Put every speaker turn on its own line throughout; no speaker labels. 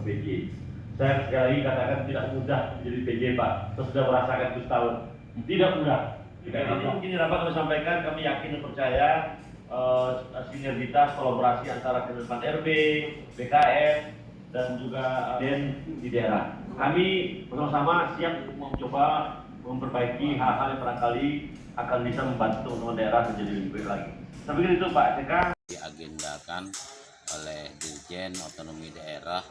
PJ. Saya sekali lagi katakan tidak mudah menjadi PJ, Pak. Saya sudah merasakan itu setahun. Tidak mudah. Ini mungkin dapat kami sampaikan, kami yakin dan percaya sinergitas kolaborasi antara Kemenpan RB, BKN, dan juga Den di daerah. Kami bersama-sama siap untuk mencoba memperbaiki hal-hal yang barangkali akan bisa membantu teman-teman daerah menjadi lebih baik lagi. Saya pikir itu Pak CK.
Diagendakan oleh Dirjen Otonomi Daerah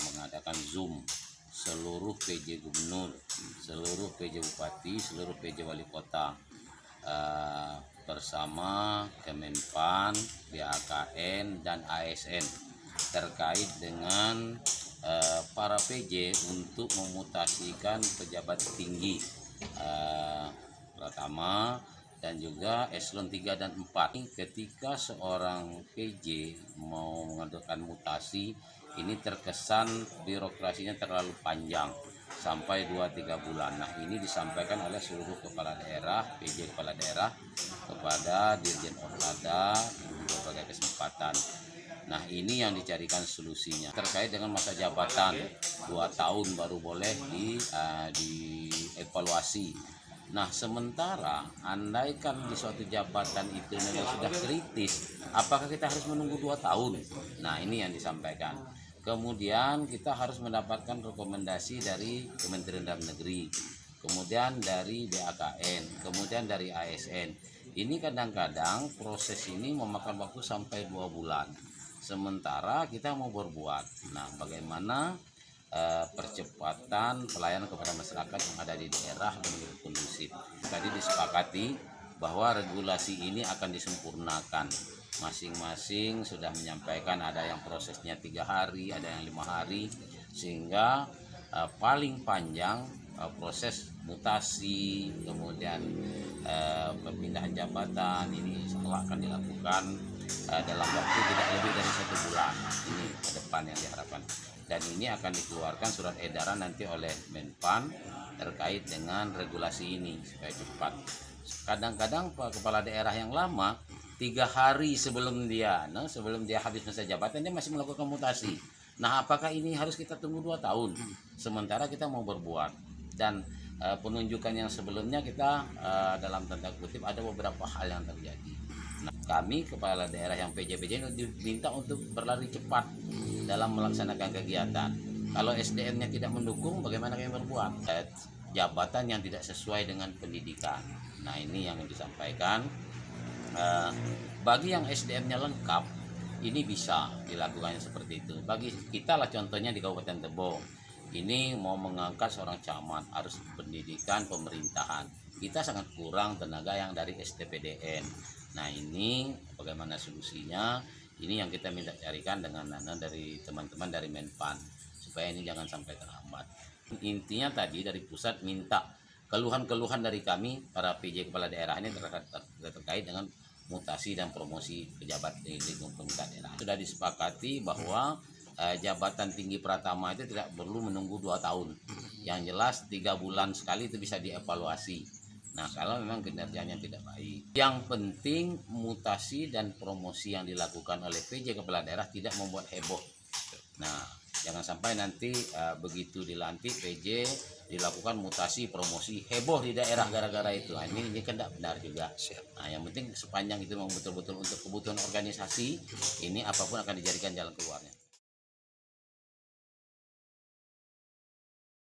mengadakan Zoom seluruh PJ Gubernur, seluruh PJ Bupati, seluruh PJ Wali Kota bersama Kemenpan, BAKN, dan ASN terkait dengan para PJ untuk memutasikan pejabat tinggi pertama dan juga eselon 3 dan 4. Ketika seorang PJ mau mengadakan mutasi, ini terkesan birokrasinya terlalu panjang sampai 2-3 bulan. Nah, ini disampaikan oleh seluruh kepala daerah, PJ kepala daerah kepada Dirjen Orkada di berbagai kesempatan. Nah, ini yang dicarikan solusinya terkait dengan masa jabatan 2 tahun baru boleh dievaluasi. Nah, sementara andaikan di suatu jabatan itu memang sudah kritis, apakah kita harus menunggu 2 tahun? Nah, ini yang disampaikan. Kemudian kita harus mendapatkan rekomendasi dari Kementerian Dalam Negeri, kemudian dari BAKN, kemudian dari ASN. Ini kadang-kadang proses ini memakan waktu sampai 2 bulan. Sementara kita mau berbuat. Nah, bagaimana percepatan pelayanan kepada masyarakat yang ada di daerah dan kondusif. Tadi disepakati bahwa regulasi ini akan disempurnakan. Masing-masing sudah menyampaikan ada yang prosesnya 3 hari, ada yang 5 hari, sehingga paling panjang proses mutasi, kemudian perpindahan jabatan ini insya akan dilakukan dalam waktu tidak lebih dari 1 bulan ini ke depan yang diharapkan. Dan ini akan dikeluarkan surat edaran nanti oleh Menpan terkait dengan regulasi ini supaya cepat. Kadang-kadang kepala daerah yang lama 3 hari sebelum dia habis masa jabatan dia masih melakukan mutasi. Nah, apakah ini harus kita tunggu 2 tahun? Sementara kita mau berbuat. Dan penunjukan yang sebelumnya kita dalam tanda kutip ada beberapa hal yang terjadi. Nah, kami kepala daerah yang PJ-PJ diminta untuk berlari cepat dalam melaksanakan kegiatan. Kalau SDM-nya tidak mendukung, bagaimana kami berbuat? Jabatan yang tidak sesuai dengan pendidikan. Nah, ini yang disampaikan. Bagi yang SDM-nya lengkap, ini bisa dilakukannya seperti itu. Bagi kita lah contohnya di Kabupaten Tebo. Ini mau mengangkat seorang camat harus pendidikan pemerintahan. Kita sangat kurang tenaga yang dari STPDN. Nah, ini bagaimana solusinya? Ini yang kita minta carikan dengan dari teman-teman dari Menpan supaya ini jangan sampai terhambat. Intinya tadi dari pusat minta keluhan-keluhan dari kami para PJ kepala daerah ini terkait dengan mutasi dan promosi pejabat di lingkungan pemerintah daerah. Sudah disepakati bahwa jabatan tinggi pratama itu tidak perlu menunggu 2 tahun. Yang jelas 3 bulan sekali itu bisa dievaluasi. Nah, kalau memang kinerjanya tidak baik, yang penting mutasi dan promosi yang dilakukan oleh PJ kepala daerah tidak membuat heboh. Nah, jangan sampai nanti begitu dilantik PJ dilakukan mutasi promosi heboh di daerah gara-gara itu. Nah, ini kan tidak benar juga. Nah, yang penting sepanjang itu memang betul-betul untuk kebutuhan organisasi, ini apapun akan dijadikan jalan keluarnya.